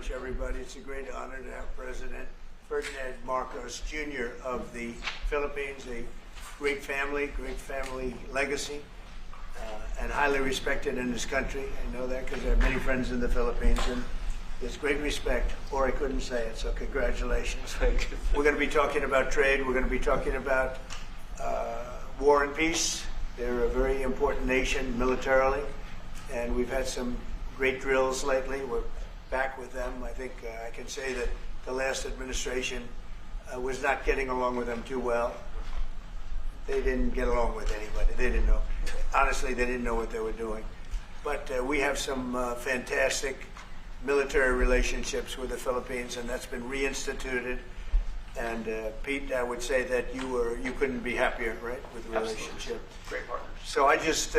much, everybody. It's a great honor to have President Ferdinand Marcos Jr. of the Philippines, a great family legacy, and highly respected in this country. I know that because I have many friends in the Philippines, and there's great respect, or I couldn't say it, so congratulations. Thank you. We're going to be talking about trade. We're going to be talking about war and peace. They're a very important nation militarily, and we've had some great drills lately. We're back with them. I think I can say that the last administration was not getting along with them too well. They didn't get along with anybody. They didn't know. Honestly, they didn't know what they were doing. But we have some fantastic military relationships with the Philippines, and that's been reinstituted. And Pete, I would say that you couldn't be happier, right, with the relationship. Absolutely. Great partners. So I just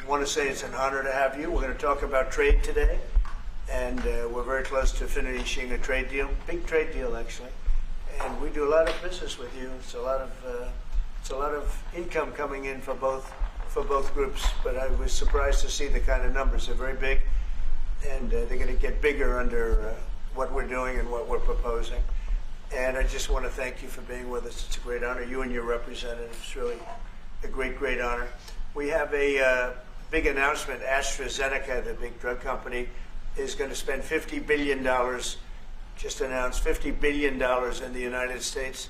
want to say it's an honor to have you. We're going to talk about trade today, and we're very close to finishing a trade deal, big trade deal actually. And we do a lot of business with you. It's a lot of income coming in for both groups. But I was surprised to see the kind of numbers. They're very big, and they're going to get bigger under what we're doing and what we're proposing. And I just want to thank you for being with us. It's a great honor. You and your representative. It's really a great honor. We have a big announcement. AstraZeneca, the big drug company, is going to spend $50 billion, just announced $50 billion in the United States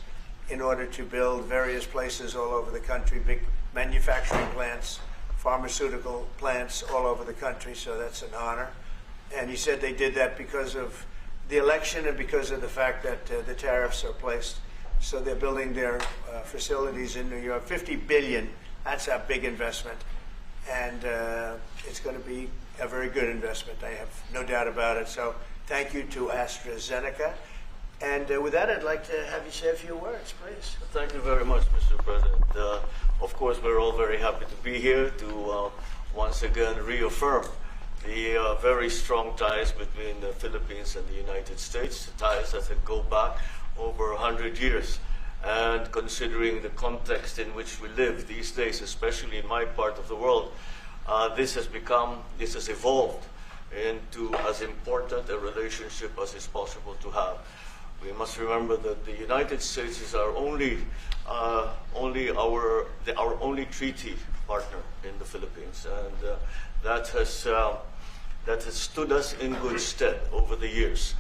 in order to build various places all over the country, big manufacturing plants, pharmaceutical plants all over the country. So that's an honor. And he said they did that because of the election and because of the fact that the tariffs are placed. So they're building their facilities in New York. $50 billion, that's a big investment. And it's going to be a very good investment. I have no doubt about it. So thank you to AstraZeneca. And with that, I'd like to have you say a few words, please. Thank you very much, Mr. President. Of course, we're all very happy to be here to once again reaffirm the very strong ties between the Philippines and the United States, ties that go back over 100 years. And considering the context in which we live these days, especially in my part of the world, this has evolved into as important a relationship as is possible to have. We must remember that the United States is our only treaty partner in the Philippines, and that has stood us in good stead over the years,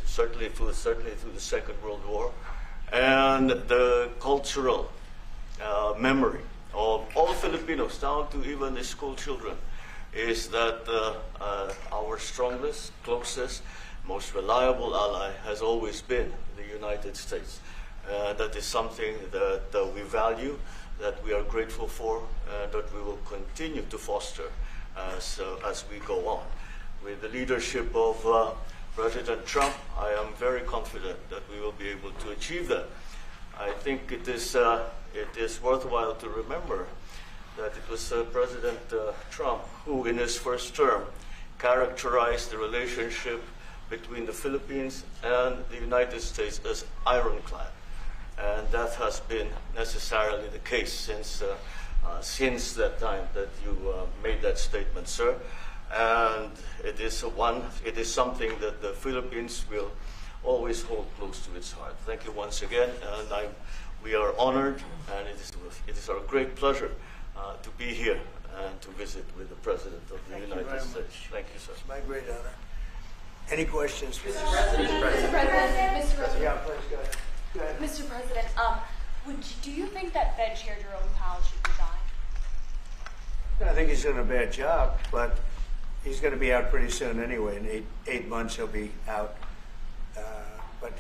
certainly through the Second World War, and the cultural memory of all Filipinos, down to even the school children, is that our strongest, closest, most reliable ally has always been the United States. That is something that we value, that we are grateful for, and that we will continue to foster as we go on. With the leadership of President Trump, I am very confident that we will be able to achieve that. I think it is worthwhile to remember that it was President Trump who, in his first term, characterized the relationship between the Philippines and the United States as ironclad. And that has been necessarily the case since that time that you made that statement, sir. And it is something that the Philippines will always hold close to its heart. Thank you once again, and we are honored, and it is our great pleasure to be here and to visit with the President of the United States. Thank you, sir. It's my great honor. Any questions, please? Mr. President. Yeah, please, go ahead. Go ahead. Mr. President, do you think that Fed Chair Jerome Powell should resign? I think he's doing a bad job, but he's going to be out pretty soon anyway. In eight months, he'll be out. But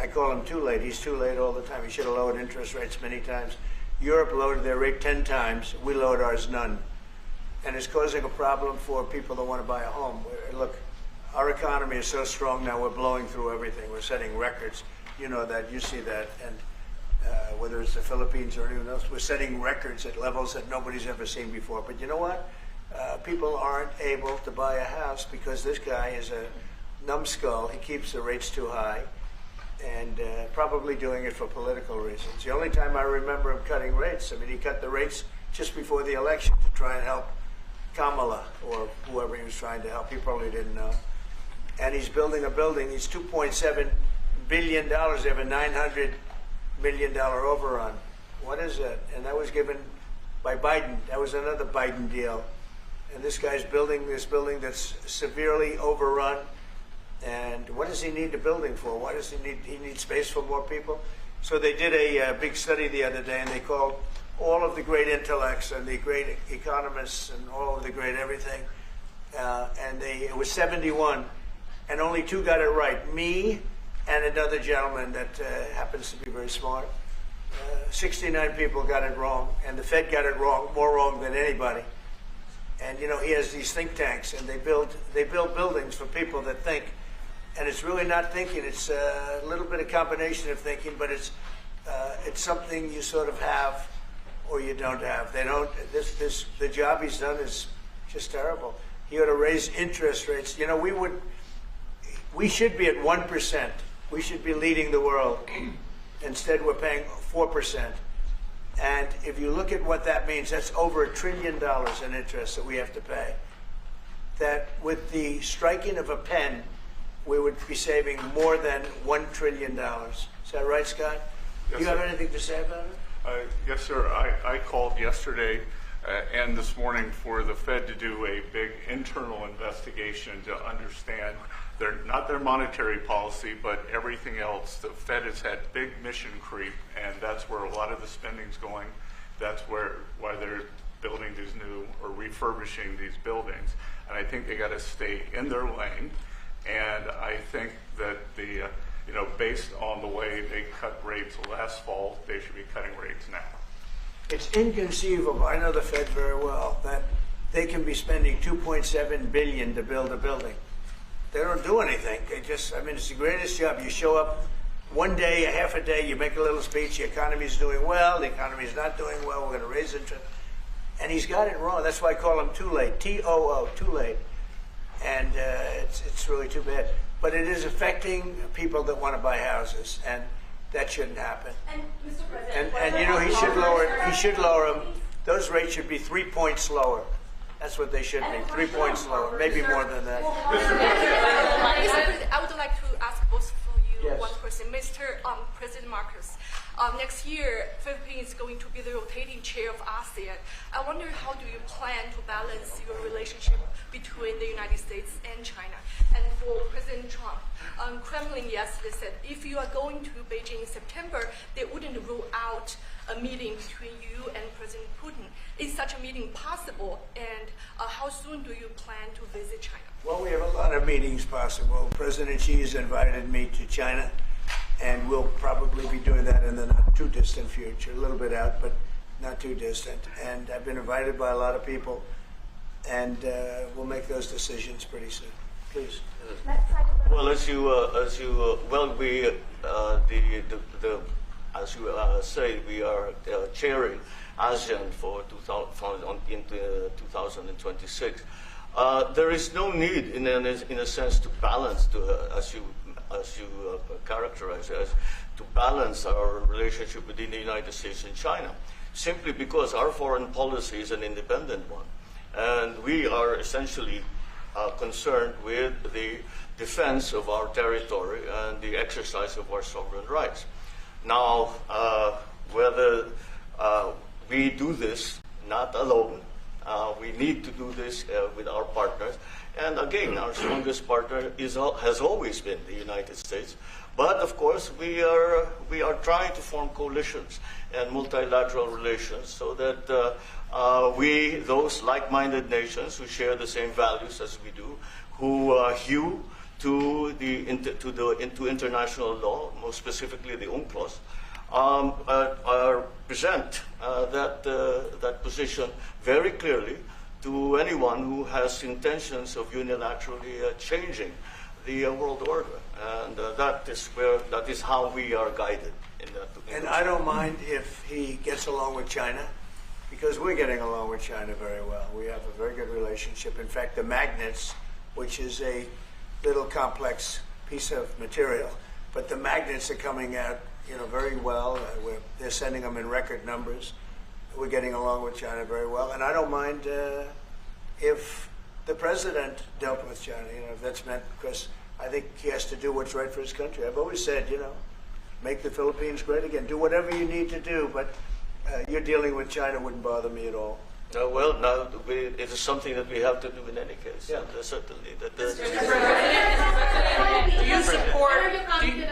I call him too late. He's too late all the time. He should have lowered interest rates many times. Europe lowered their rate 10 times. We lowered ours none. And it's causing a problem for people that want to buy a home. Look, our economy is so strong now, we're blowing through everything. We're setting records. You know that. You see that. And whether it's the Philippines or anyone else, we're setting records at levels that nobody's ever seen before. But you know what? People aren't able to buy a house because this guy is a numbskull. He keeps the rates too high, and probably doing it for political reasons. The only time I remember him cutting rates, I mean, he cut the rates just before the election to try and help Kamala or whoever he was trying to help. He probably didn't know. And he's building a building. He's $2.7 billion. They have a $900 million overrun. What is that? And that was given by Biden. That was another Biden deal. And this guy's building this building that's severely overrun. And what does he need the building for? Why does he need? He needs space for more people. So they did a big study the other day, and they called all of the great intellects and the great economists and all of the great everything. And it was 71, and only 2 got it right. Me and another gentleman that happens to be very smart. 69 people got it wrong, and the Fed got it wrong, more wrong than anybody. And you know, he has these think tanks, and they build buildings for people that think. And it's really not thinking; it's a little bit of combination of thinking, but it's something you sort of have or you don't have. They don't. The job he's done is just terrible. He ought to raise interest rates. You know, we should be at 1%. We should be leading the world. Instead, we're paying 4%. And if you look at what that means, that's over $1 trillion in interest that we have to pay. That with the striking of a pen, we would be saving more than $1 trillion. Is that right, Scott? Yes, Do you have sir. anything to say about it? Yes, sir. I called yesterday and this morning for the Fed to do a big internal investigation to understand not their monetary policy, but everything else. The Fed has had big mission creep, and that's where a lot of the spending's going. That's why they're building these new or refurbishing these buildings. And I think they got to stay in their lane. And I think that based on the way they cut rates last fall, they should be cutting rates now. It's inconceivable, I know the Fed very well, that they can be spending $2.7 billion to build a building. They don't do anything. It's the greatest job. You show up one day, a half a day, you make a little speech, the economy's doing well, the economy's not doing well, we're going to raise interest. And he's got it wrong. That's why I call him too late, T-O-O, too late. And it's really too bad. But it is affecting people that want to buy houses, and that shouldn't happen. And Mr. President, And you know, he should lower them. Those rates should be 3 points lower. That's what they should be, 3 points lower, maybe more than that. Mr. President, I would like to ask both of you Yes. one question. Mr. President Marcos, next year, Philippines is going to be the rotating chair of ASEAN. I wonder, how do you plan to balance your relationship between the United States and China? And for President Trump, Kremlin yesterday said if you are going to Beijing in September, they wouldn't rule out a meeting between you and President Putin. Is such a meeting possible? And how soon do you plan to visit China? Well, we have a lot of meetings possible. President Xi has invited me to China, and we'll probably be doing that in the not too distant future. A little bit out, but not too distant. And I've been invited by a lot of people, and we'll make those decisions pretty soon. Please. Well, as you say, we are chairing ASEAN for 2026. There is no need, in a sense, to balance, as you characterize as, to balance our relationship within the United States and China, simply because our foreign policy is an independent one, and we are essentially concerned with the defense of our territory and the exercise of our sovereign rights. Now, whether we do this not alone, we need to do this with our partners. And again, our strongest partner has always been the United States. But of course, we are trying to form coalitions and multilateral relations so that those like-minded nations who share the same values as we do, who hew to international law, most specifically the UNCLOS, present that position very clearly to anyone who has intentions of unilaterally changing the world order, and that is how we are guided in that. And I don't mind if he gets along with China, because we're getting along with China very well. We have a very good relationship. In fact, the magnets, which is a little complex piece of material, but the magnets are coming out, very well. They're sending them in record numbers. We're getting along with China very well, and I don't mind if the president dealt with China, if that's meant, because I think he has to do what's right for his country. I've always said, make the Philippines great again. Do whatever you need to do, but you're dealing with China wouldn't bother me at all. Well, now it is something that we have to do in any case. Yeah. And, certainly. Do you support,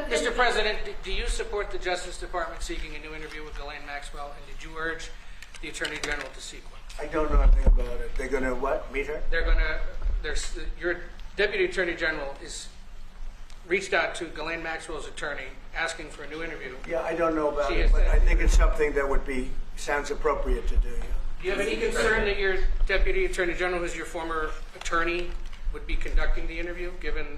Mr. President, do you support the Justice Department seeking a new interview with Ghislaine Maxwell, and did you urge the Attorney General to seek one? I don't know anything about it. They're going to what? Meet her? Your Deputy Attorney General is reached out to Ghislaine Maxwell's attorney asking for a new interview. Yeah, I don't know about She it, has but said- I think it's something that sounds appropriate to do. Yeah. Do you have any concern that your Deputy Attorney General, who's your former attorney, would be conducting the interview, given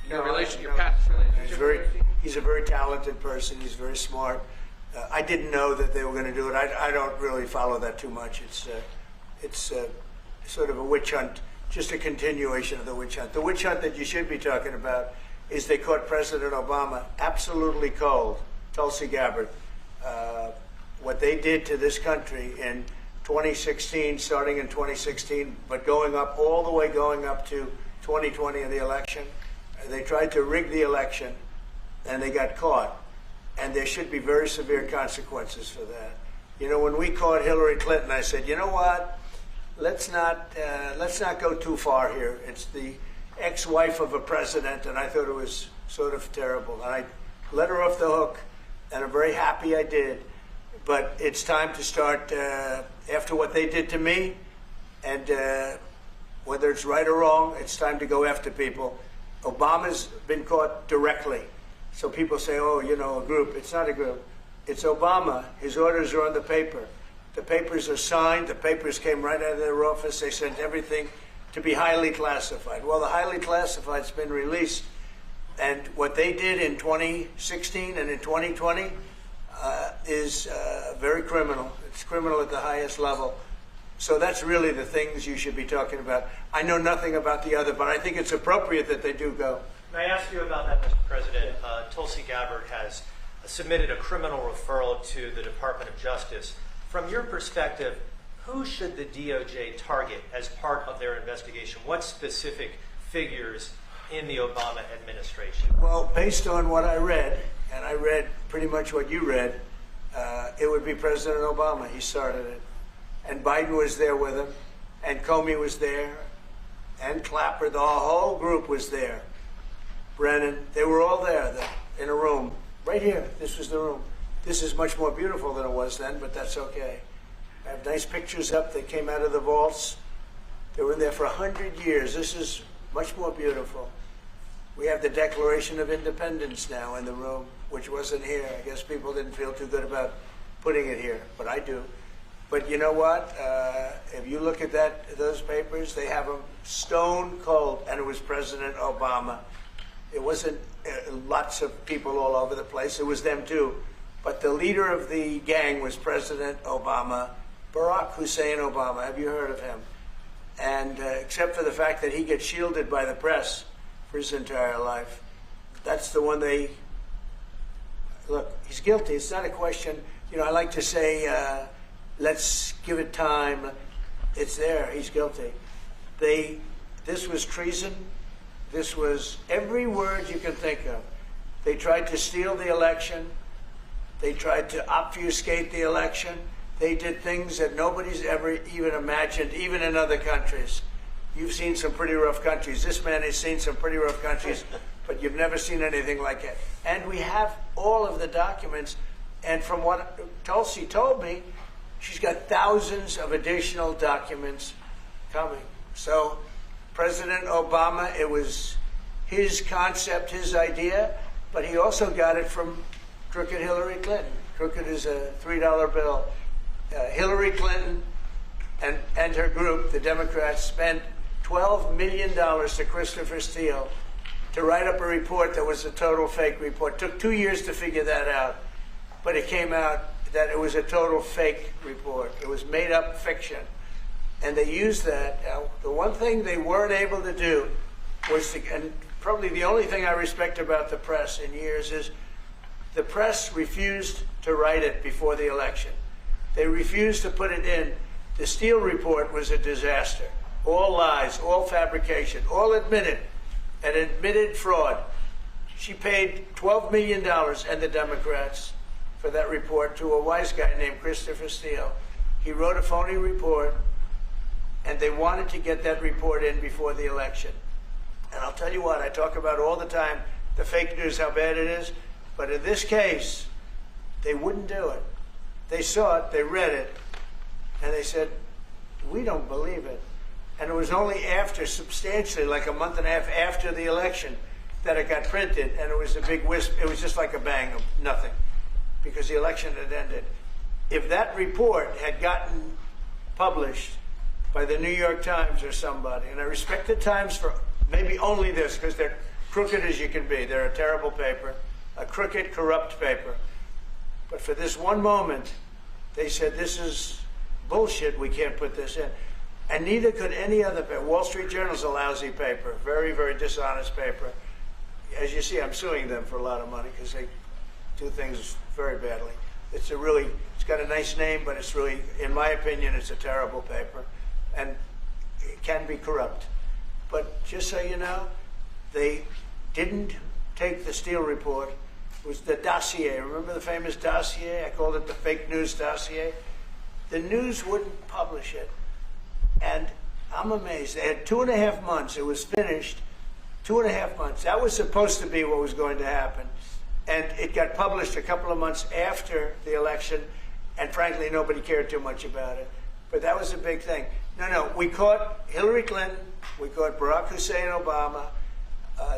your No, your no. past relationship? He's a very talented person. He's very smart. I didn't know that they were going to do it. I don't really follow that too much. It's sort of a witch hunt, just a continuation of the witch hunt. The witch hunt that you should be talking about is they caught President Obama absolutely cold, Tulsi Gabbard. What they did to this country in 2016, starting in 2016, but going up to 2020 in the election. They tried to rig the election, and they got caught. And there should be very severe consequences for that. When we caught Hillary Clinton, I said, you know what? Let's not go too far here. It's the ex-wife of a president, and I thought it was sort of terrible. And I let her off the hook, and I'm very happy I did. But it's time to start, after what they did to me, and whether it's right or wrong, it's time to go after people. Obama's been caught directly. So people say, oh, a group. It's not a group. It's Obama. His orders are on the paper. The papers are signed. The papers came right out of their office. They sent everything to be highly classified. Well, the highly classified's been released. And what they did in 2016 and in 2020 is very criminal. It's criminal at the highest level. So that's really the things you should be talking about. I know nothing about the other, but I think it's appropriate that they do go. May I ask you about that, Mr. President? Tulsi Gabbard has submitted a criminal referral to the Department of Justice. From your perspective, who should the DOJ target as part of their investigation? What specific figures in the Obama administration? Well, based on what I read, and I read pretty much what you read, it would be President Obama. He started it. And Biden was there with him, and Comey was there, and Clapper. The whole group was there. Brennan, they were all there in a room. Right here, this was the room. This is much more beautiful than it was then, but that's okay. I have nice pictures up that came out of the vaults. They were in there for 100 years. This is much more beautiful. We have the Declaration of Independence now in the room, which wasn't here. I guess people didn't feel too good about putting it here, but I do. But you know what? If you look at those papers, they have them stone cold, and it was President Obama. It wasn't lots of people all over the place. It was them too. But the leader of the gang was President Obama, Barack Hussein Obama. Have you heard of him? And except for the fact that he gets shielded by the press for his entire life, that's the one they... Look, he's guilty. It's not a question. I like to say, let's give it time. It's there. He's guilty. This was treason. This was every word you can think of. They tried to steal the election. They tried to obfuscate the election. They did things that nobody's ever even imagined, even in other countries. You've seen some pretty rough countries. This man has seen some pretty rough countries, but you've never seen anything like it. And we have all of the documents. And from what Tulsi told me, she's got thousands of additional documents coming. So President Obama, it was his concept, his idea, but he also got it from crooked Hillary Clinton. Crooked is a $3 bill. Hillary Clinton and her group, the Democrats, spent $12 million to Christopher Steele to write up a report that was a total fake report. Took 2 years to figure that out, but it came out that it was a total fake report. It was made up fiction. And they used that. The one thing they weren't able to do was and probably the only thing I respect about the press in years is the press refused to write it before the election. They refused to put it in. The Steele report was a disaster. all lies, all fabrication, all admitted, an admitted fraud. She paid $12 million, and the Democrats, for that report to a wise guy named Christopher Steele. He wrote a phony report, and they wanted to get that report in before the election. And I'll tell you what, I talk about all the time, the fake news, how bad it is. But in this case, they wouldn't do it. They saw it, they read it, and they said, we don't believe it. And it was only after, substantially, like a month and a half after the election, that it got printed, and it was a big wisp. It was just like a bang of nothing, because the election had ended. If that report had gotten published by the New York Times or somebody, and I respect the Times for maybe only this, because they're crooked as you can be. They're a terrible paper, a crooked, corrupt paper. But for this one moment, they said, this is bullshit, we can't put this in. And neither could any other paper. Wall Street Journal's a lousy paper, very, very dishonest paper. As you see, I'm suing them for a lot of money because they do things very badly. It's got a nice name, but it's really, in my opinion, it's a terrible paper. And it can be corrupt. But just so you know, they didn't take the Steele report. It was the dossier. Remember the famous dossier? I called it the fake news dossier. The news wouldn't publish it. And I'm amazed. They had 2.5 months. It was finished. 2.5 months. That was supposed to be what was going to happen. And it got published a couple of months after the election. And frankly, nobody cared too much about it. But that was a big thing. No, we caught Hillary Clinton. We caught Barack Hussein Obama.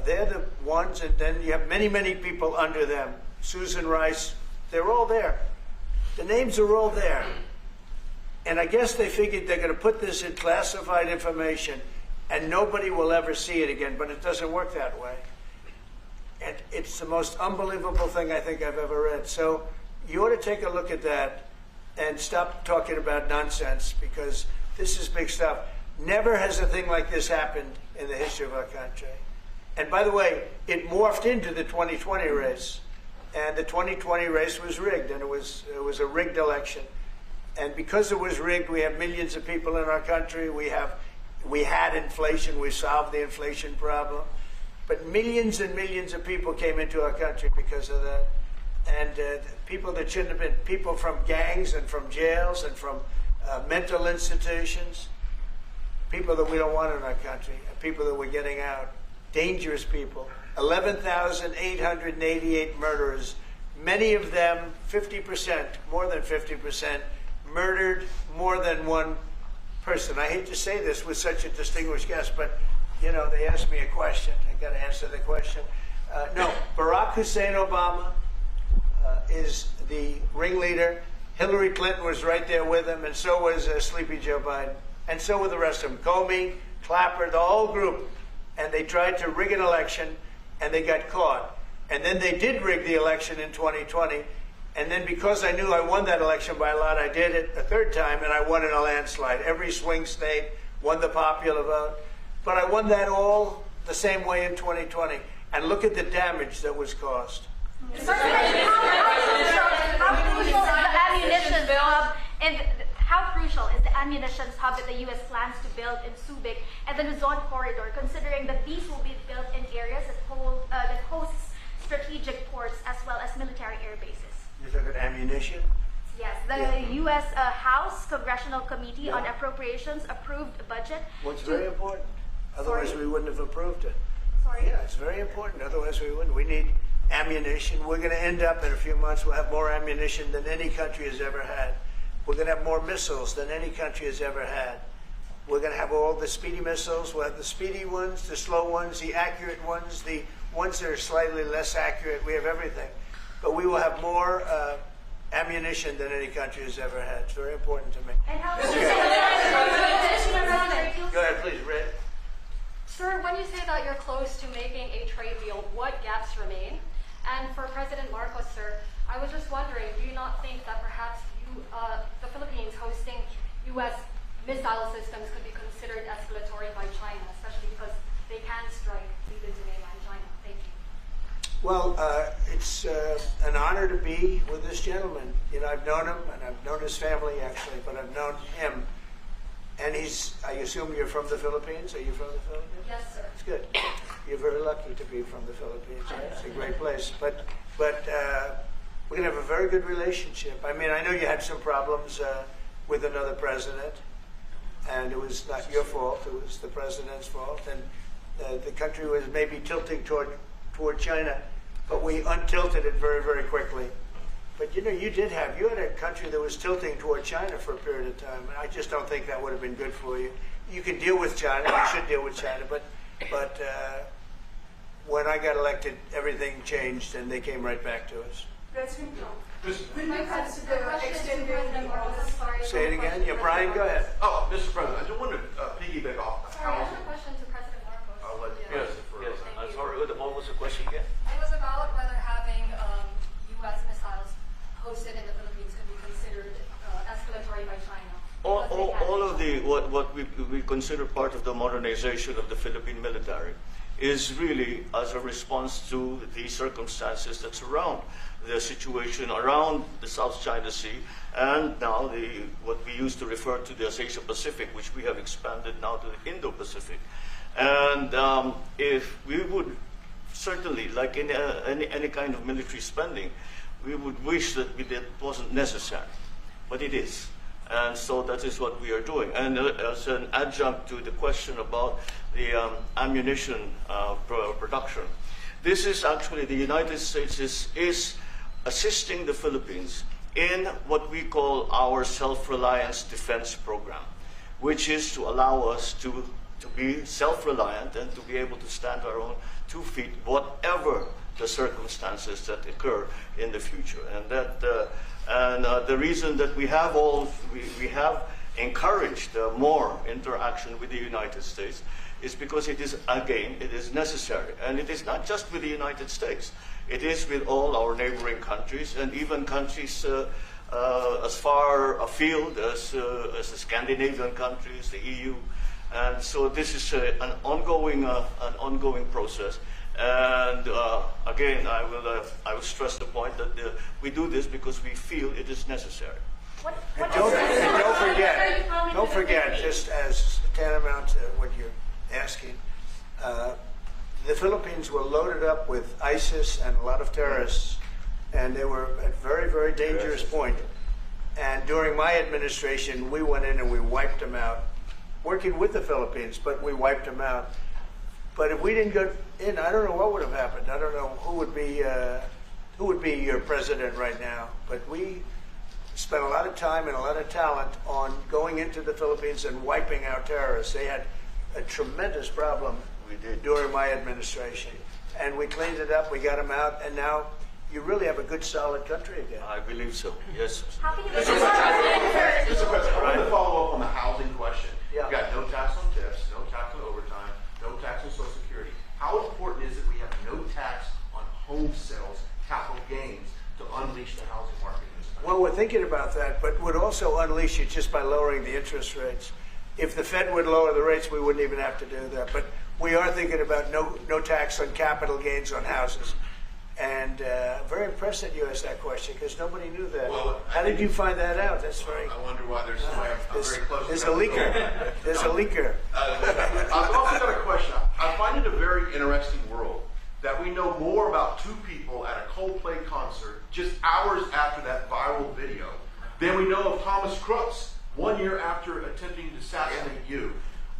They're the ones. And then you have many, many people under them. Susan Rice. They're all there. The names are all there. And I guess they figured they're going to put this in classified information and nobody will ever see it again, but it doesn't work that way. And it's the most unbelievable thing I think I've ever read. So you ought to take a look at that and stop talking about nonsense, because this is big stuff. Never has a thing like this happened in the history of our country. And by the way, it morphed into the 2020 race. And the 2020 race was rigged, and it was a rigged election. And because it was rigged, we have millions of people in our country. We had inflation. We solved the inflation problem. But millions and millions of people came into our country because of that. And people that shouldn't have been, people from gangs and from jails and from mental institutions, people that we don't want in our country, people that we're getting out, dangerous people. 11,888 murderers, many of them, 50%, more than 50%, murdered more than one person. I hate to say this with such a distinguished guest, but you know, they asked me a question. I got to answer the question. No, Barack Hussein Obama is the ringleader. Hillary Clinton was right there with him, and so was Sleepy Joe Biden, and so were the rest of them. Comey, Clapper, the whole group. And they tried to rig an election, and they got caught. And then they did rig the election in 2020. And then because I knew I won that election by a lot, I did it a third time, and I won in a landslide. Every swing state won the popular vote. But I won that all the same way in 2020. And look at the damage that was caused. How crucial is the ammunition hub, and how crucial is the ammunition hub that the U.S. plans to build in Subic and the Luzon corridor, considering that these will be built in areas that hosts strategic ports as well as military air bases? You're talking ammunition? Yes, the U.S. House Congressional Committee on Appropriations approved a budget. What's very important. Otherwise, we wouldn't have approved it. Sorry? Yeah, it's very important. Otherwise, we wouldn't. We need ammunition. We're going to end up in a few months, we'll have more ammunition than any country has ever had. We're going to have more missiles than any country has ever had. We're going to have all the speedy missiles. We'll have the speedy ones, the slow ones, the accurate ones, the ones that are slightly less accurate. We have everything. But we will have more ammunition than any country has ever had. It's very important to me. And how Go ahead, please, Red. Sir, when you say that you're close to making a trade deal, what gaps remain? And for President Marcos, sir, I was just wondering, do you not think that perhaps the Philippines hosting U.S. missile systems could be considered escalatory by China, especially because they can strike deep into mainland China? Thank you. Well, it's an honor to be with this gentleman. You know, I've known him, and I've known his family, actually, but I've known him. And I assume you're from the Philippines? Are you from the Philippines? Yes, sir. It's good. You're very lucky to be from the Philippines. It's a great place. But we're going to have a very good relationship. I mean, I know you had some problems with another president, and it was not your fault. It was the president's fault. And the country was maybe tilting toward China, but we untilted it very, very quickly. But you know, you had a country that was tilting toward China for a period of time, and I just don't think that would have been good for you. You can deal with China, you should deal with China, but when I got elected, everything changed, and they came right back to us. President Trump, My when it comes to the question is to extended President Marcos. Sorry. Say it again. Yeah, Brian, go ahead. Oh, Mr. President, I just wanted to piggyback off Sorry, I have housing. a question to President Marcos. I'll let you Yes, answer first. yes. I'm sorry, what was the question again? It was about whether having U.S. missiles hosted in the Philippines could be considered escalatory by China. All of what we consider part of the modernization of the Philippine military is really as a response to the circumstances that surround the situation around the South China Sea and now what we used to refer to as Asia Pacific, which we have expanded now to the Indo-Pacific. And if we would certainly, like in any kind of military spending, we would wish that it wasn't necessary, but it is. And so that is what we are doing. And as an adjunct to the question about the ammunition production, this is actually the United States is assisting the Philippines in what we call our self-reliance defense program, which is to allow us to be self-reliant and to be able to stand our own 2 feet, whatever the circumstances that occur in the future. And the reason that we have encouraged more interaction with the United States is because it is necessary. And it is not just with the United States. It is with all our neighboring countries and even countries as far afield as the Scandinavian countries, the EU. And so this is an ongoing process. And again, I will stress the point that we do this because we feel it is necessary. Don't forget, just as tantamount to what you're asking, the Philippines were loaded up with ISIS and a lot of terrorists, and they were at a very, very dangerous point. And during my administration, we went in and we wiped them out, working with the Philippines, but we wiped them out. But if we didn't go in, I don't know what would have happened. I don't know who would be your president right now. But we spent a lot of time and a lot of talent on going into the Philippines and wiping out terrorists. They had a tremendous problem during my administration. And we cleaned it up, we got them out, and now you really have a good, solid country again. I believe so, yes. How can you Mr. President, I want to follow up on the housing question. Yeah. You've got no tax on tips, no tax on overtime, no tax on Social Security. How important is it we have no tax on home sales, capital gains, to unleash the housing market in this country? Well, we're thinking about that, but would also unleash it just by lowering the interest rates. If the Fed would lower the rates, we wouldn't even have to do that. But we are thinking about no tax on capital gains on houses. And very impressed that you asked that question because nobody knew that. Well, how did you find that out? That's very. I wonder why there's somebody I'm very close to. There's a leaker. There's a leaker. I've also got a question. I find it a very interesting world that we know more about two people at a Coldplay concert just hours after that viral video than we know of Thomas Crooks 1 year after attempting to assassinate you.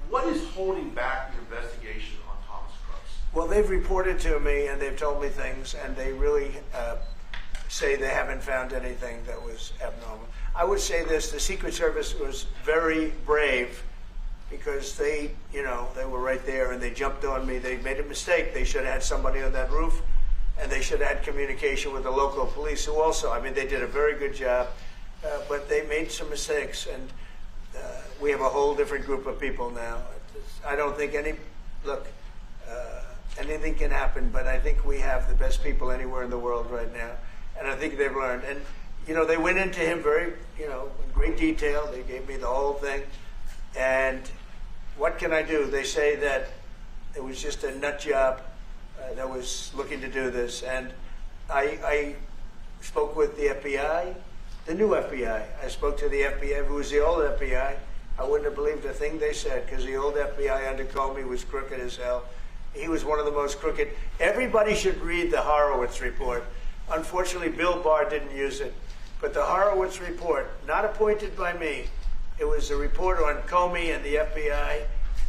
What is holding back the investigation on Thomas Crooks? Well, they've reported to me and they've told me things, and they really say they haven't found anything that was abnormal. I would say this: the Secret Service was very brave because they were right there and they jumped on me. They made a mistake. They should have had somebody on that roof, and they should have had communication with the local police, who also, they did a very good job, but they made some mistakes, and we have a whole different group of people now. I don't think anything can happen, but I think we have the best people anywhere in the world right now, and I think they've learned. And they went into him very, in great detail. They gave me the whole thing, and what can I do? They say that it was just a nut job that was looking to do this, and I spoke with the FBI, the new FBI. I spoke to the FBI, who was the old FBI, I wouldn't have believed a thing they said, because the old FBI under Comey was crooked as hell. He was one of the most crooked. Everybody should read the Horowitz report. Unfortunately, Bill Barr didn't use it. But the Horowitz report, not appointed by me, it was a report on Comey and the FBI.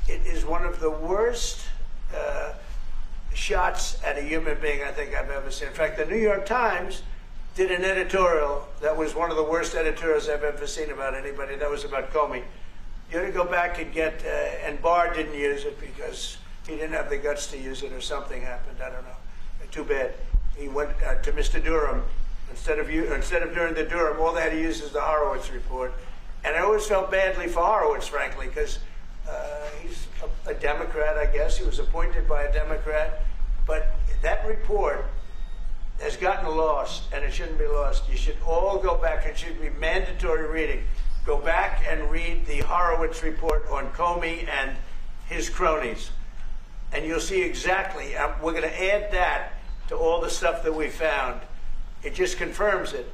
It is one of the worst shots at a human being I think I've ever seen. In fact, the New York Times did an editorial that was one of the worst editorials I've ever seen about anybody. That was about Comey. You ought to go back and get, and Barr didn't use it because he didn't have the guts to use it, or something happened. I don't know. Too bad. He went to Mr. Durham. Instead of doing the Durham, all they had to use is the Horowitz report. And I always felt badly for Horowitz, frankly, because he's a Democrat, I guess. He was appointed by a Democrat. But that report has gotten lost, and it shouldn't be lost. You should all go back. It should be mandatory reading. Go back and read the Horowitz report on Comey and his cronies. And you'll see exactly, we're going to add that to all the stuff that we found. It just confirms it.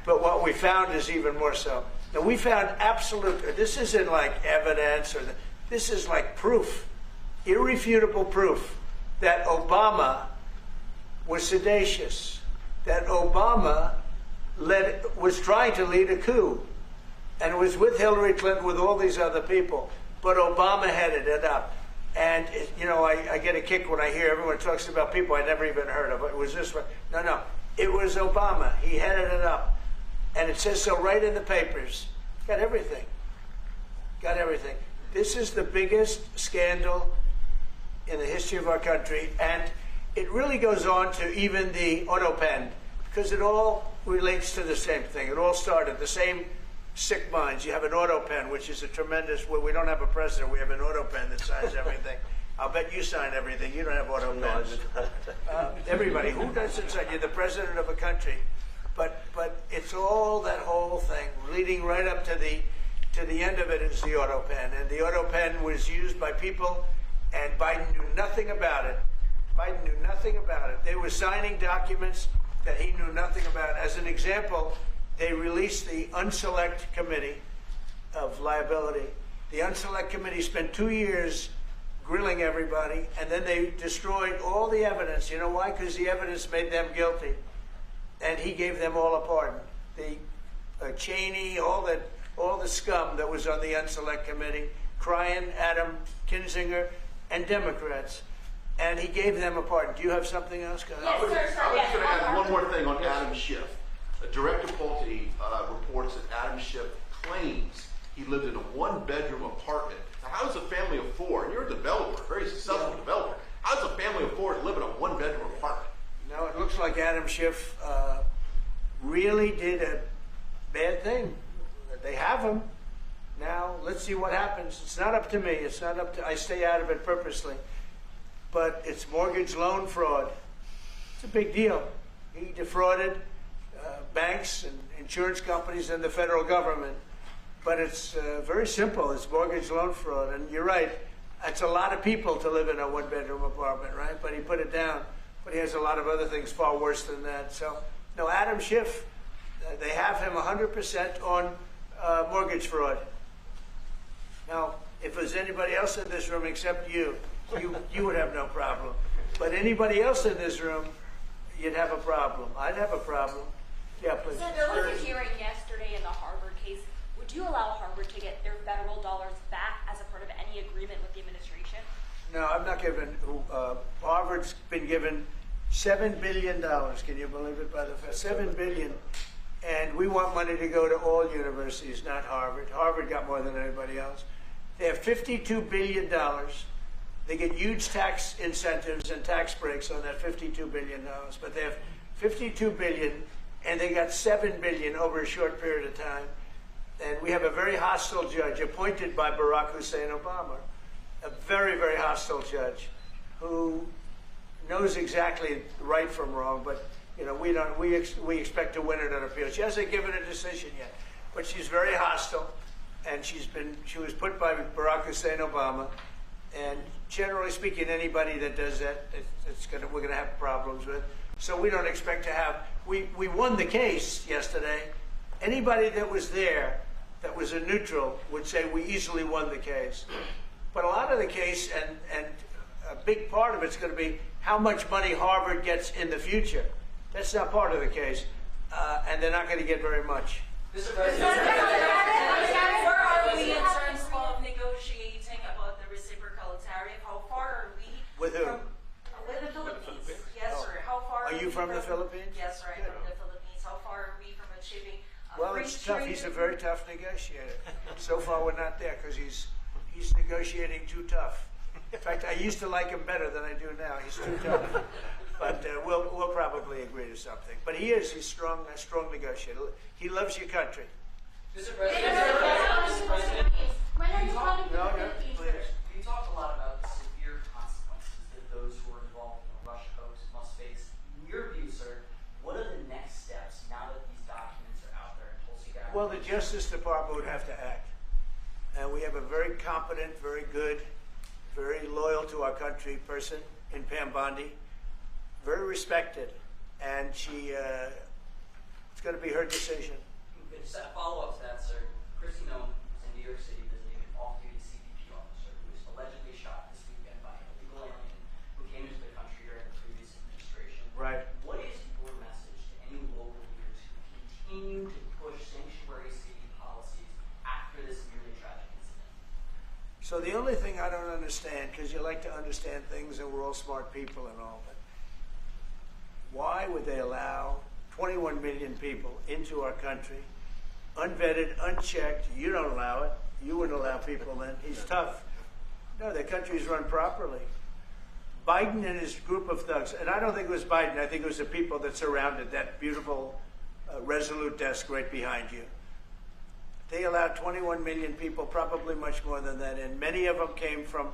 But what we found is even more so. Now, we found absolute, this isn't like evidence, this is like proof, irrefutable proof that Obama was seditious, that Obama was trying to lead a coup, and was with Hillary Clinton, with all these other people, but Obama headed it up. And, you know, I get a kick when I hear everyone talks about people I never even heard of. It was this one. No, it was Obama. He headed it up. And it says so right in the papers. Got everything. Got everything. This is the biggest scandal in the history of our country. And it really goes on to even the auto pen, because it all relates to the same thing. It all started the same sick minds. You have an auto pen, which is a tremendous, well, we don't have a president, we have an auto pen that signs everything. I'll bet you sign everything. You don't have auto pens. Everybody, who doesn't sign? You're the president of a country. But it's all that whole thing, leading right up to the end of it is the auto pen. And the auto pen was used by people, and Biden knew nothing about it. Biden knew nothing about it. They were signing documents that he knew nothing about. As an example, they released the Unselect Committee of Liability. The Unselect Committee spent 2 years grilling everybody, and then they destroyed all the evidence. You know why? Because the evidence made them guilty, and he gave them all a pardon. The Cheney, all the scum that was on the Unselect Committee, Cryan, Adam Kinzinger, and Democrats, and he gave them a pardon. Do you have something else? I was just going to add one more thing on Adam Schiff. Director Pulte reports that Adam Schiff claims he lived in a one-bedroom apartment. Now, how does a family of four, and you're a developer, a very successful developer, how does a family of four live in a one-bedroom apartment? No, it looks like Adam Schiff really did a bad thing. They have him. Now, let's see what happens. It's not up to me. It's not up to, I stay out of it purposely. But it's mortgage loan fraud. It's a big deal. He defrauded banks and insurance companies and the federal government. But it's very simple. It's mortgage loan fraud. And you're right. It's a lot of people to live in a one-bedroom apartment, right? But he put it down. But he has a lot of other things far worse than that. So, no, Adam Schiff, they have him 100% on mortgage fraud. Now, if there's anybody else in this room except you would have no problem. But anybody else in this room, you'd have a problem. I'd have a problem. Yeah, please. So there was a hearing yesterday in the Harvard case. Would you allow Harvard to get their federal dollars back as a part of any agreement with the administration? No, I'm not giving. Harvard's been given $7 billion. Can you believe it? By the Fed, $7 billion, and we want money to go to all universities, not Harvard. Harvard got more than anybody else. They have $52 billion. They get huge tax incentives and tax breaks on that $52 billion. But they have $52 billion, and they got $7 billion over a short period of time. And we have a very hostile judge appointed by Barack Hussein Obama, a very, very hostile judge who knows exactly right from wrong. But you know, we expect to win it on appeal. She hasn't given a decision yet, but she's very hostile, and she was put by Barack Hussein Obama. And generally speaking, anybody that does that, we're going to have problems with. So we don't expect to have. We won the case yesterday. Anybody that was there that was a neutral would say we easily won the case. But a lot of the case, and a big part of it's going to be how much money Harvard gets in the future. That's not part of the case, and they're not going to get very much. Mr. President, where are we in terms of negotiating about the reciprocal tariff? How far are we With who? with the Philippines? Yes, sir. How far Are you from the Philippines? Yes, sir. I'm Good. from the Philippines. How far are we from achieving Well, free it's tough. trade? He's a very tough negotiator. So far, we're not there because he's negotiating too tough. In fact, I used to like him better than I do now. He's too tough. But we'll probably agree to something. But he's strong, a strong negotiator. He loves your country. Mr. President, When are you coming to No, the no, Philippines, please. sir? You talk a lot about the severe consequences that those who are involved in the Russia hoax must face. In your view, sir, what are the next steps now that these documents are out there? Well, the Justice Department would have to act. And we have a very competent, very good, very loyal to our country person in Pam Bondi, very respected. And it's going to be her decision. Just a follow-up to that, sir. Christy Nome was in New York City visiting an off-duty CBP officer who was allegedly shot this weekend by an illegal alien who came into the country during the previous administration. Right. What is your message to any local leaders who continue to push sanctuary city policies after this nearly tragic incident? So the only thing I don't understand, because you like to understand things and we're all smart people and all, but why would they allow 21 million people into our country, unvetted, unchecked? You don't allow it. You wouldn't allow people then. He's tough. No, the country's run properly. Biden and his group of thugs, and I don't think it was Biden, I think it was the people that surrounded that beautiful Resolute desk right behind you. They allowed 21 million people, probably much more than that, and many of them came from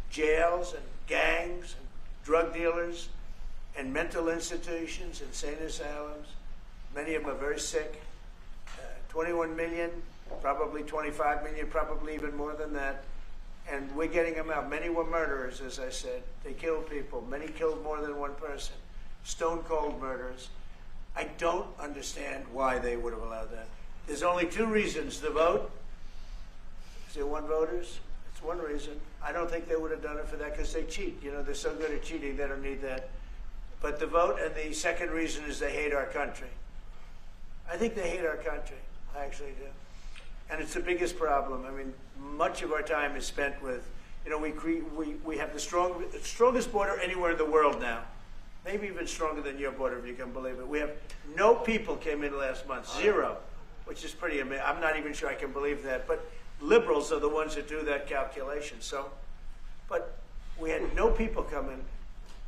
jails and gangs and drug dealers and mental institutions, insane asylums. Many of them are very sick. 21 million, probably 25 million, probably even more than that. And we're getting them out. Many were murderers, as I said. They killed people. Many killed more than one person. Stone cold murders. I don't understand why they would have allowed that. There's only two reasons. The vote. Is there one voters? It's one reason. I don't think they would have done it for that because they cheat. You know, they're so good at cheating, they don't need that. But the vote, and the second reason is they hate our country. I think they hate our country. I actually do. And it's the biggest problem. I mean, much of our time is spent with, you know, we have the strongest border anywhere in the world now. Maybe even stronger than your border, if you can believe it. We have no people came in last month, zero, which is pretty amazing. I'm not even sure I can believe that. But liberals are the ones that do that calculation. So, but we had no people come in.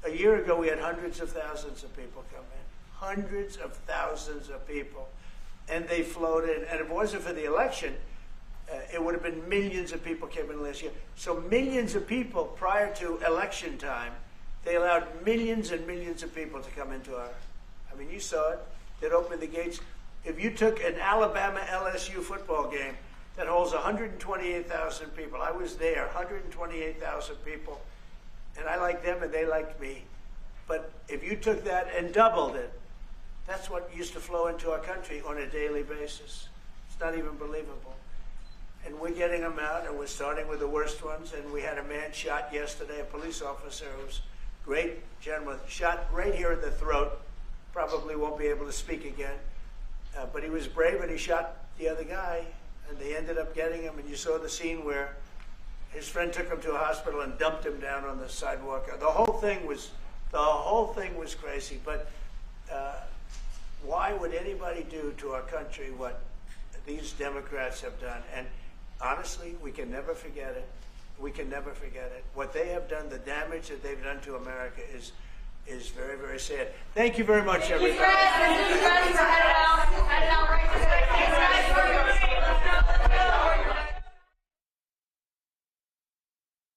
A year ago, we had hundreds of thousands of people come in. Hundreds of thousands of people. And they flowed in. And if it wasn't for the election, it would have been millions of people came in last year. So millions of people prior to election time, they allowed millions and millions of people to come into our, I mean, you saw it. They'd open the gates. If you took an Alabama-LSU football game that holds 128,000 people, I was there, 128,000 people, and I liked them and they liked me. But if you took that and doubled it, that's what used to flow into our country on a daily basis. It's not even believable. And we're getting them out, and we're starting with the worst ones. And we had a man shot yesterday, a police officer who's a great gentleman, shot right here in the throat. Probably won't be able to speak again. But he was brave, and he shot the other guy, and they ended up getting him. And you saw the scene where his friend took him to a hospital and dumped him down on the sidewalk. The whole thing was crazy. But why would anybody do to our country what these Democrats have done? And honestly, we can never forget it. We can never forget it. What they have done, the damage that they've done to America is very, very sad. Thank you very much, everybody. Thank you, Fred. Thank you, Fred. We're headed out right now.